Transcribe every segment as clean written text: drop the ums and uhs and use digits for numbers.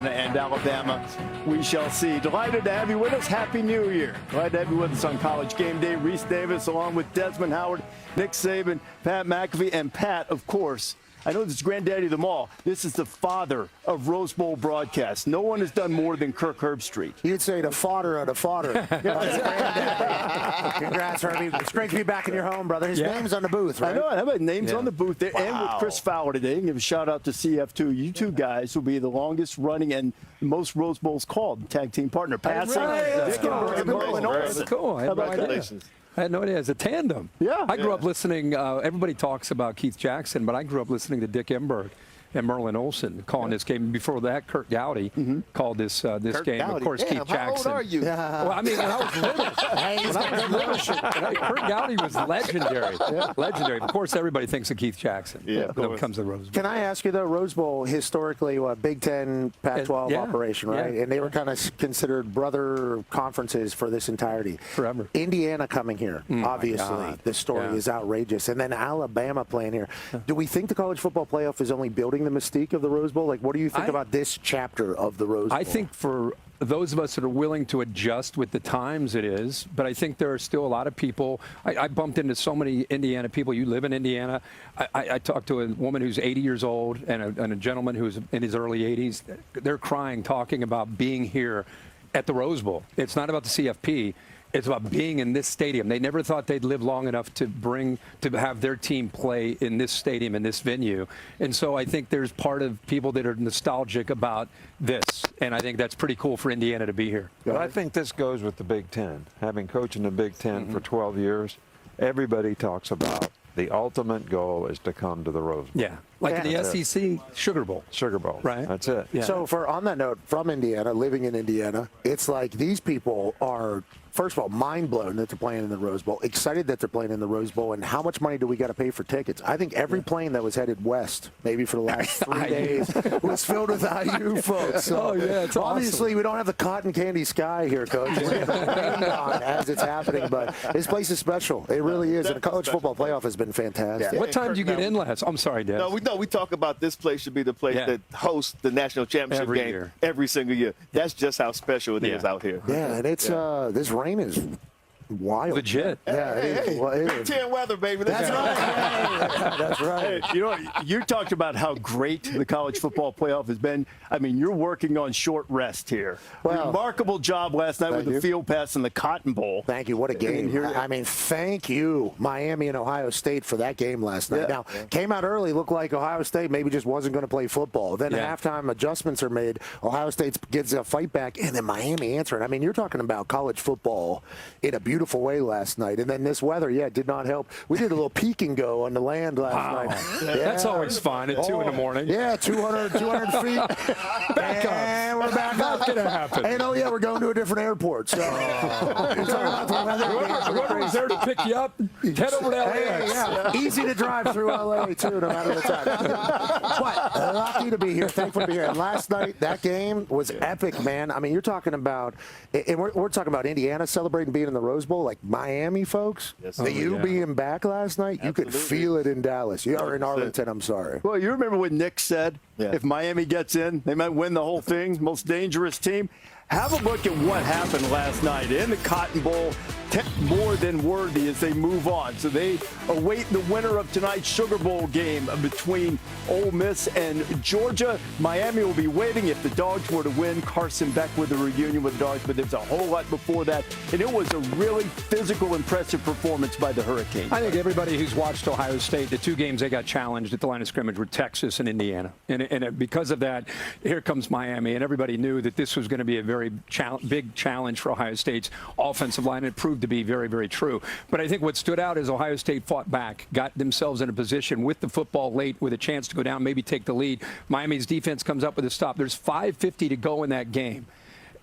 And Alabama, we shall see. Delighted to have you with us. Happy New Year. Glad to have you with us on College Game Day. Reese Davis, along with Desmond Howard, Nick Saban, Pat McAfee, and Pat, of course. I know this is granddaddy of them all. This is the father of Rose Bowl broadcasts. No one has done more than Kirk Herbstreit. You'd say the fodder of the fodder. Congrats, Herbie. It's great to be back in your home, brother. His name's on the booth, right? I know. How about names on the booth there? Wow. And with Chris Fowler today. And give a shout out to CF2. You two guys will be the longest running and most Rose Bowls called tag team partner. Passing. That's cool. I had no idea. I had no idea. It's a tandem. Yeah. I grew up listening. Everybody talks about Keith Jackson, but I grew up listening to Dick Emberg and Merlin Olsen calling this game. Before that, Kurt Gowdy called this game. Gowdy. Of course, Keith Jackson. How old are you? Well, I mean, when I was little, Kurt Gowdy was legendary. Legendary. Of course, everybody thinks of Keith Jackson when it comes to Rose Bowl. Can I ask you, though, Rose Bowl, historically, Big Ten, Pac-12 operation, right? Yeah. And they were kind of considered brother conferences for this entirety. Forever. Indiana coming here, obviously. The story is outrageous. And then Alabama playing here. Do we think the college football playoff is only building the mystique of the Rose Bowl? Like, what do you think about this chapter of the Rose Bowl? I think for those of us that are willing to adjust with the times, it is. But I think there are still a lot of people. I bumped into so many Indiana people. You live in Indiana. I talked to a woman who's 80 years old and a gentleman who's in his early 80s. They're crying, talking about being here at the Rose Bowl. It's not about the CFP. It's about being in this stadium. They never thought they'd live long enough to have their team play in this stadium, in this venue. And so I think there's part of people that are nostalgic about this. And I think that's pretty cool for Indiana to be here. But I think this goes with the Big Ten. Having coached in the Big Ten for 12 years, everybody talks about the ultimate goal is to come to the Rose Bowl. Yeah. Like in the SEC Sugar Bowl. Sugar Bowl. Right. That's it. Yeah. So on that note, from Indiana, living in Indiana, it's like these people are, first of all, mind blown that they're playing in the Rose Bowl, excited that they're playing in the Rose Bowl, and how much money do we got to pay for tickets? I think every plane that was headed west, maybe for the last 3 days, was filled with IU folks. So it's obviously awesome. We don't have the cotton candy sky here, Coach. We have the rain on as it's happening, but this place is special. It really is, and the college football playoff has been fantastic. What time did you get in last? I'm sorry, Des. No, we talk about this place should be the place that hosts the national championship Every game year. every single year. That's just how special it is out here. Yeah, and it's this rain is wild. Legit. Yeah, it is. Well, it Big is. Ten weather, baby. That's right. That's right. Hey, you know, you talked about how great the college football playoff has been. I mean, you're working on short rest here. Well, remarkable job last night with the field pass in the Cotton Bowl. Thank you. What a game. I mean, thank you, Miami and Ohio State, for that game last night. Now, came out early, looked like Ohio State maybe just wasn't going to play football. Then halftime adjustments are made. Ohio State gets a fight back, and then Miami answered. I mean, you're talking about college football in a beautiful way last night. And then this weather, did not help. We did a little peek and go on the land last night. That's always fun at 2 in the morning. Yeah, 200 feet. Back up. And we're back up. That's going to happen. And we're going to a different airport. So whoever was there to pick you up, head over to LAX. Easy to drive through LA, too, no matter the time. But lucky to be here. Thankful to be here. And last night, that game was epic, man. I mean, you're talking about, and we're talking about Indiana celebrating being in the Rose Bowl, like Miami folks. Being back last night, you could feel it in Dallas. You are in Arlington, I'm sorry. Well, you remember what Nick said? If Miami gets in, they might win the whole thing. Most dangerous team. Have a look at what happened last night in the Cotton Bowl. More than worthy as they move on. So they await the winner of tonight's Sugar Bowl game between Ole Miss and Georgia. Miami will be waiting if the Dogs were to win. Carson Beck with a reunion with the Dogs, but there's a whole lot before that. And it was a really physical, impressive performance by the Hurricanes. I think everybody who's watched Ohio State, the 2 games they got challenged at the line of scrimmage were Texas and Indiana. And because of that, here comes Miami. And everybody knew that this was going to be a very big challenge for Ohio State's offensive line. It proved to be very, very true. But I think what stood out is Ohio State fought back, got themselves in a position with the football late with a chance to go down, maybe take the lead. Miami's defense comes up with a stop. There's 5:50 to go in that game.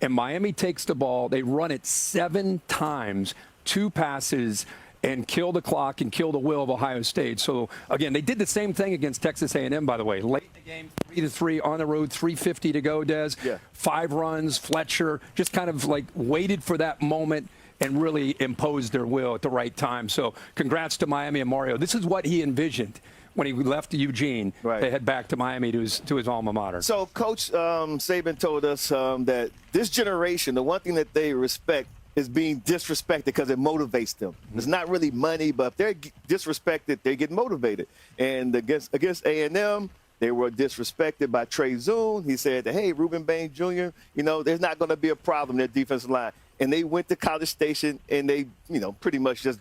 And Miami takes the ball. They run it 7 times, 2 passes, and kill the clock and kill the will of Ohio State. So, again, they did the same thing against Texas A&M, by the way. Late in the game, 3-3 on the road, 3:50 to go, Des. 5 runs, Fletcher, just kind of like waited for that moment and really imposed their will at the right time. So congrats to Miami and Mario. This is what he envisioned when he left Eugene to head back to Miami to his alma mater. So Coach Saban told us that this generation, the one thing that they respect is being disrespected because it motivates them. It's not really money, but if they're disrespected, they get motivated. And against A&M, they were disrespected by Trey Zoon. He said that, hey, Reuben Bain Jr., there's not going to be a problem in their defensive line. And they went to College Station, and they, pretty much just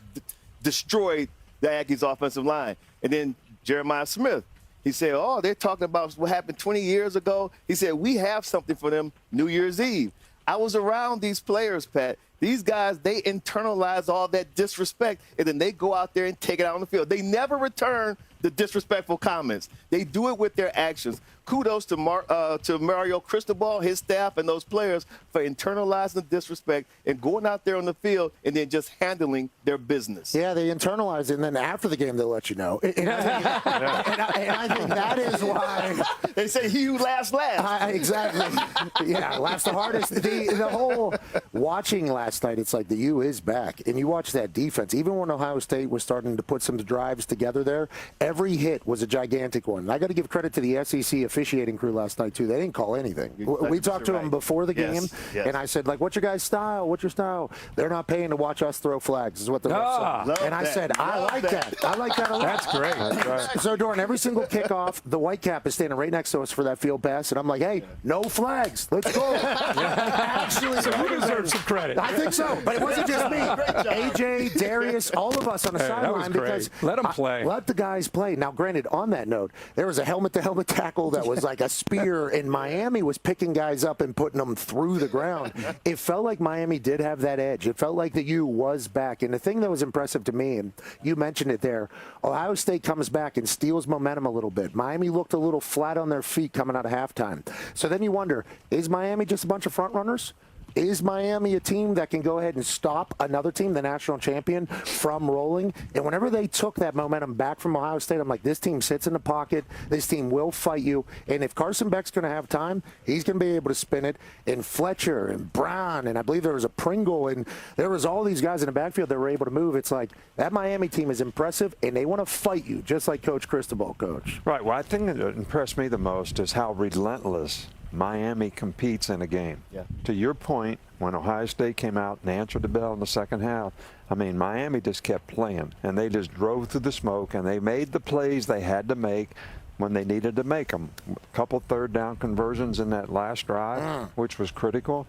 destroyed the Aggies' offensive line. And then Jeremiah Smith, he said, oh, they're talking about what happened 20 years ago. He said, we have something for them New Year's Eve. I was around these players, Pat. These guys, they internalize all that disrespect, and then they go out there and take it out on the field. They never return the disrespectful comments. They do it with their actions. Kudos to Mario Cristobal, his staff, and those players for internalizing the disrespect and going out there on the field and then just handling their business. Yeah, they internalize it, and then after the game, they'll let you know. And I think that is why they say he who laughs last. Exactly. Yeah, laughs the hardest. The whole watching last night, it's like the U is back, and you watch that defense. Even when Ohio State was starting to put some drives together there, every hit was a gigantic one. And I got to give credit to the SEC officiating crew last night, too. They didn't call anything. We talked to them before the game, and I said, what's your guys' style? What's your style? They're not paying to watch us throw flags, is what the ref said. And I said, I like that. I like that a lot. That's great. That's right. So during every single kickoff, the white cap is standing right next to us for that field pass, and I'm like, hey, no flags. Let's go. Actually, so who deserves some credit? I think so, but it wasn't just me. AJ, Darius, all of us on the sideline because let them play. Let the guys play. Now, granted, on that note, there was a helmet-to-helmet tackle that was like a spear, and Miami was picking guys up and putting them through the ground. It felt like Miami did have that edge. It felt like the U was back. And the thing that was impressive to me, and you mentioned it there, Ohio State comes back and steals momentum a little bit. Miami looked a little flat on their feet coming out of halftime. So then you wonder, is Miami just a bunch of front runners? Is Miami a team that can go ahead and stop another team, the national champion, from rolling? And whenever they took that momentum back from Ohio State, I'm like, this team sits in the pocket. This team will fight you. And if Carson Beck's going to have time, he's going to be able to spin it. And Fletcher and Brown, and I believe there was a Pringle, and there was all these guys in the backfield that were able to move. It's like that Miami team is impressive, and they want to fight you, just like Coach Cristobal, Coach. Right. Well, I think that impressed me the most is how relentless Miami competes in a game. Yeah. To your point, when Ohio State came out and answered the bell in the second half, I mean, Miami just kept playing, and they just drove through the smoke, and they made the plays they had to make when they needed to make them. A couple third down conversions in that last drive, which was critical.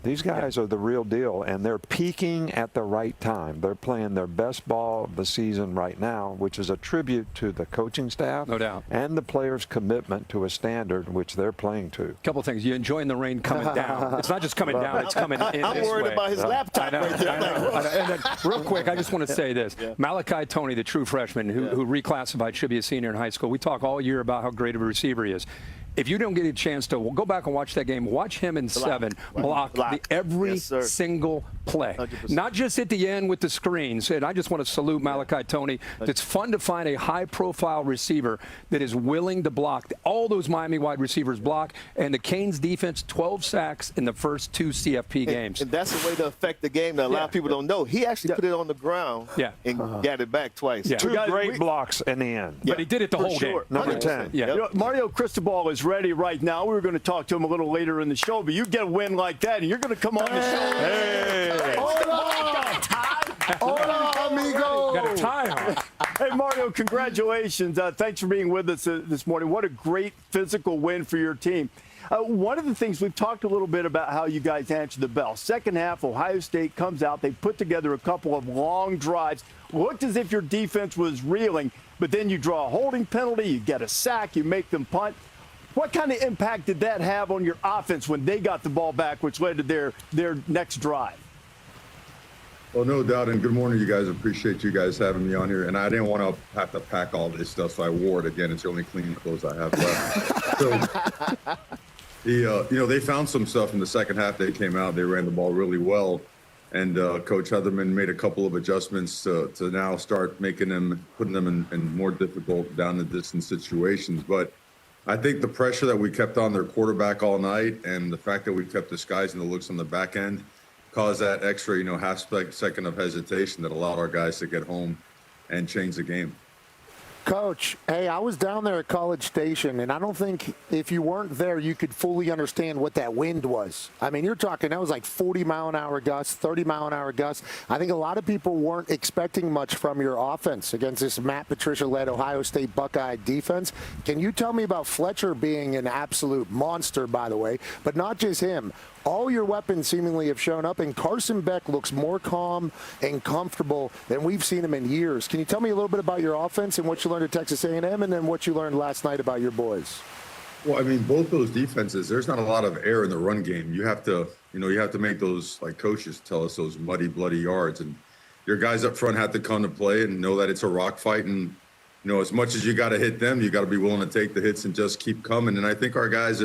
These guys are the real deal, and they're peaking at the right time. They're playing their best ball of the season right now, which is a tribute to the coaching staff, no doubt, and the players' commitment to a standard which they're playing to. A couple things. You're enjoying the rain coming down. It's not just coming down, it's coming in. I'm worried about his laptop. I know. And then, real quick, I just want to say this. Malachi Toney, the true freshman who reclassified, should be a senior in high school. We talk all year about how great of a receiver he is. If you don't get a chance to go back and watch that game, watch him in 7 block every single play. 100%. Not just at the end with the screens. And I just want to salute Malachi Toney. It's fun to find a high-profile receiver that is willing to block. All those Miami wide receivers block. And the Canes defense, 12 sacks in the first 2 CFP games. And that's the way to affect the game that a lot of people don't know. He actually put it on the ground and got it back twice. Two great blocks in the end. But he did it the whole game. Number 10. Mario Cristobal is ready right now. We were going to talk to him a little later in the show, but you get a win like that, and you're going to come on the show. Hey! Hold on, amigo! Got a tie on. Hey, Mario, congratulations. Thanks for being with us this morning. What a great physical win for your team. One of the things we've talked a little bit about how you guys answered the bell. Second half, Ohio State comes out. They put together a couple of long drives. Looked as if your defense was reeling, but then you draw a holding penalty, you get a sack, you make them punt. What kind of impact did that have on your offense when they got the ball back, which led to their next drive? Well, no doubt, and good morning, you guys. Appreciate you guys having me on here. And I didn't want to have to pack all this stuff, so I wore it again. It's the only clean clothes I have left. So, they found some stuff in the second half. They came out, they ran the ball really well, and Coach Heatherman made a couple of adjustments to now start putting them in more difficult down the distance situations. But I think the pressure that we kept on their quarterback all night and the fact that we kept disguising the looks on the back end caused that extra, half second of hesitation that allowed our guys to get home and change the game. Coach, hey, I was down there at College Station, and I don't think if you weren't there, you could fully understand what that wind was. I mean, you're talking, that was like 40-mile-an-hour gusts, 30-mile-an-hour gusts. I think a lot of people weren't expecting much from your offense against this Matt Patricia-led Ohio State Buckeye defense. Can you tell me about Fletcher being an absolute monster, by the way, but not just him? All your weapons seemingly have shown up, and Carson Beck looks more calm and comfortable than we've seen him in years. Can you tell me a little bit about your offense and what you learned at Texas A&M, and then what you learned last night about your boys? Well, I mean, both those defenses, there's not a lot of air in the run game. You have to make those, like coaches tell us, those muddy, bloody yards. And your guys up front have to come to play and know that it's a rock fight. And, as much as you got to hit them, you got to be willing to take the hits and just keep coming. And I think our guys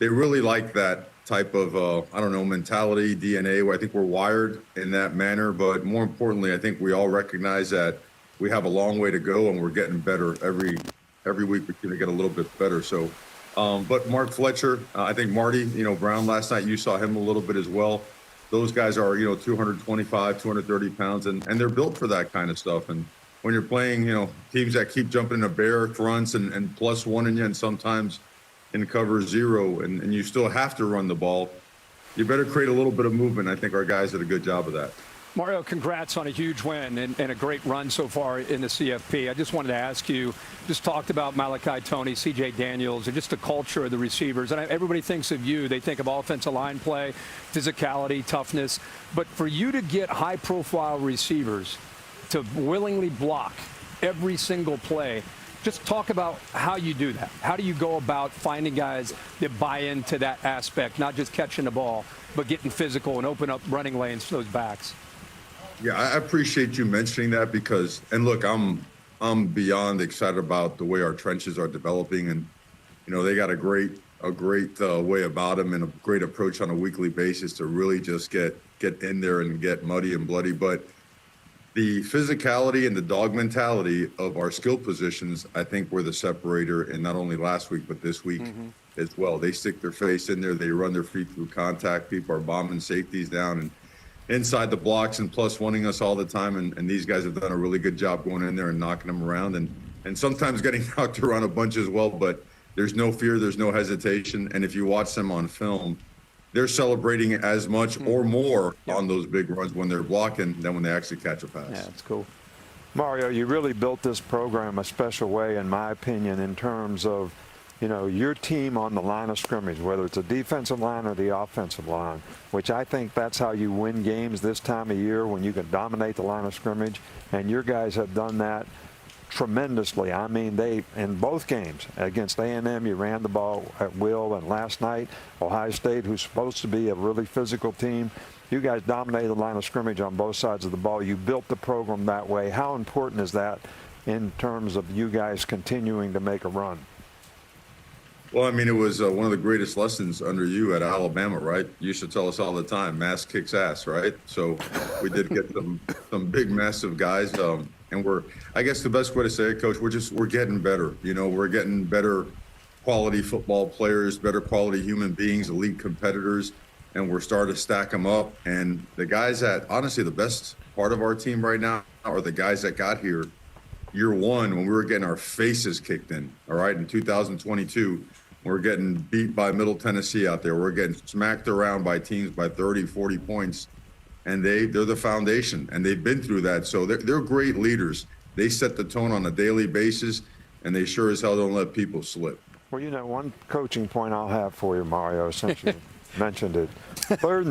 they really like that type of, mentality, DNA, where I think we're wired in that manner. But more importantly, I think we all recognize that we have a long way to go, and we're getting better every week. We're going to get a little bit better. So, but Mark Fletcher, I think Marty, Brown last night, you saw him a little bit as well. Those guys are, 225, 230 pounds, and they're built for that kind of stuff. And when you're playing, teams that keep jumping into bear fronts and +1 in you, and sometimes in cover 0, and you still have to run the ball, you better create a little bit of movement. I think our guys did a good job of that. Mario, congrats on a huge win and a great run so far in the CFP. I just wanted to ask you, just talked about Malachi Toney, C.J. Daniels, and just the culture of the receivers. And everybody thinks of you. They think of offensive line play, physicality, toughness. But for you to get high-profile receivers to willingly block every single play, just talk about how you do that. How do you go about finding guys that buy into that aspect, not just catching the ball, but getting physical and open up running lanes for those backs? Yeah, I appreciate you mentioning that because, and look, I'm beyond excited about the way our trenches are developing, and they got a great way about them and a great approach on a weekly basis to really just get in there and get muddy and bloody. But the physicality and the dog mentality of our skill positions, I think, were the separator, and not only last week but this week as well. They stick their face in there, they run their feet through contact. People are bombing safeties down and inside the blocks and +1ing us all the time, and these guys have done a really good job going in there and knocking them around and sometimes getting knocked around a bunch as well. But there's no fear, there's no hesitation, and if you watch them on film, they're celebrating as much or more on those big runs when they're blocking than when they actually catch a pass. Yeah, that's cool. Mario, you really built this program a special way, in my opinion, in terms of your team on the line of scrimmage, whether it's a defensive line or the offensive line, which I think that's how you win games this time of year, when you can dominate the line of scrimmage. And your guys have done that tremendously. I mean, in both games against A&M, you ran the ball at will, and last night, Ohio State, who's supposed to be a really physical team, you guys dominated the line of scrimmage on both sides of the ball. You built the program that way. How important is that in terms of you guys continuing to make a run? Well, I mean, it was one of the greatest lessons under you at Alabama, right? You used to tell us all the time, mass kicks ass, right? So we did get some big, massive guys. And I guess the best way to say it, Coach, we're getting better. We're getting better quality football players, better quality human beings, elite competitors, and we're starting to stack them up. And the guys that, honestly, the best part of our team right now are the guys that got here year one when we were getting our faces kicked in, all right, in 2022. We're getting beat by Middle Tennessee out there. We're getting smacked around by teams by 30, 40 points. And they're the foundation, and they've been through that. So they're great leaders. They set the tone on a daily basis, and they sure as hell don't let people slip. Well, one coaching point I'll have for you, Mario, since you mentioned it. 3rd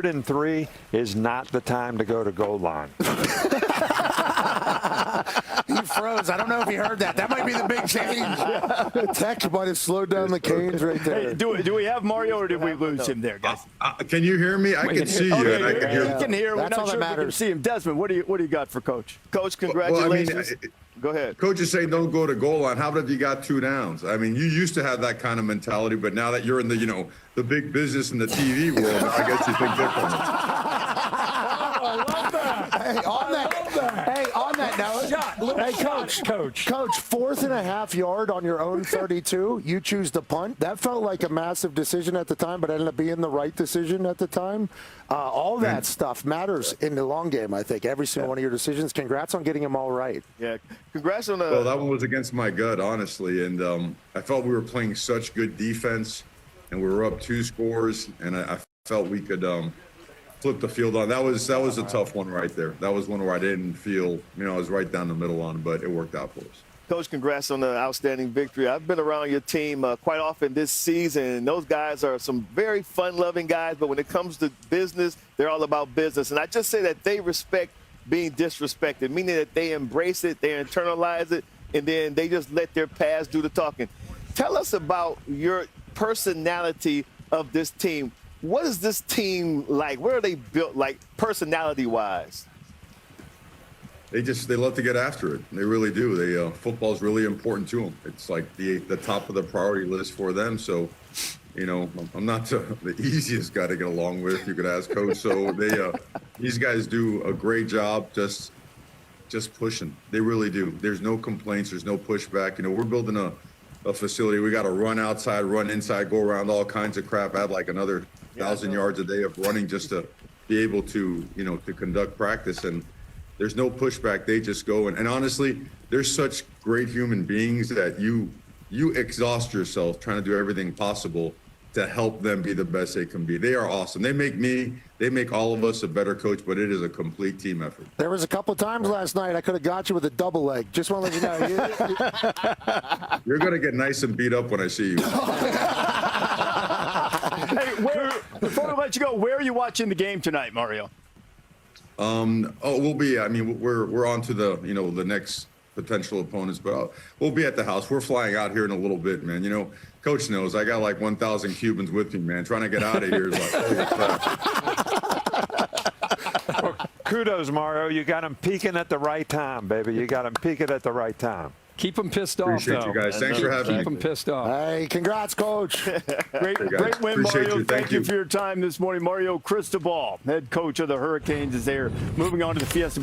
and 3 is not the time to go to goal line. He froze. I don't know if he heard that. That might be the big change. Text might have slowed down the canes right there. Hey, do we have Mario, or did we lose him there, guys? Can you hear me? I can see you. And I can hear you can hear. We're not sure if we can see him. Desmond, what do you got for Coach? Coach, congratulations. Well, I mean, go ahead. Coaches say don't go to goal line. How about if you got 2 downs? I mean, you used to have that kind of mentality, but now that you're in the big business and the TV world, I guess you think differently. Hey, on that note, Hey, Coach, 4.5 yard on your own 32. You choose to punt. That felt like a massive decision at the time, but ended up being the right decision at the time. All that stuff matters in the long game, I think. Every single one of your decisions. Congrats on getting them all right. Yeah, congrats on the. Well, that one was against my gut, honestly, and I felt we were playing such good defense, and we were up 2 scores, and I felt we could flip the field on. That was a tough one right there. That was one where I didn't feel, I was right down the middle on, but it worked out for us. Coach, congrats on the outstanding victory. I've been around your team quite often this season. Those guys are some very fun-loving guys, but when it comes to business, they're all about business. And I just say that they respect being disrespected, meaning that they embrace it, they internalize it, and then they just let their past do the talking. Tell us about your personality of this team. What is this team like? Where are they built, like, personality-wise? They love to get after it. They really do. Football is really important to them. It's like the top of the priority list for them. So, I'm not the easiest guy to get along with. You could ask Coach. So these guys do a great job just pushing. They really do. There's no complaints. There's no pushback. We're building a facility. We got to run outside, run inside, go around, all kinds of crap. Add like another 1,000 yards a day of running just to be able to, to conduct practice. And there's no pushback. They just go. And honestly, they're such great human beings that you exhaust yourself trying to do everything possible to help them be the best they can be. They are awesome. They make all of us a better coach, but it is a complete team effort. There was a couple of times last night I could have got you with a double leg. Just want to let you know. You're going to get nice and beat up when I see you. Hey, before we let you go, where are you watching the game tonight, Mario? We'll be. We're on to the next potential opponents, but we'll be at the house. We're flying out here in a little bit, man. Coach knows I got like 1,000 Cubans with me, man. Trying to get out of here is like, holy crap. Well, kudos, Mario. You got them peaking at the right time, baby. You got them peaking at the right time. Keep them pissed off, Appreciate though. you guys. Thanks for having me. Keep them pissed off. Hey, congrats, Coach. Great win, Appreciate Mario. you. Thank you for your time this morning. Mario Cristobal, head coach of the Hurricanes, is there. Moving on to the Fiesta Bowl.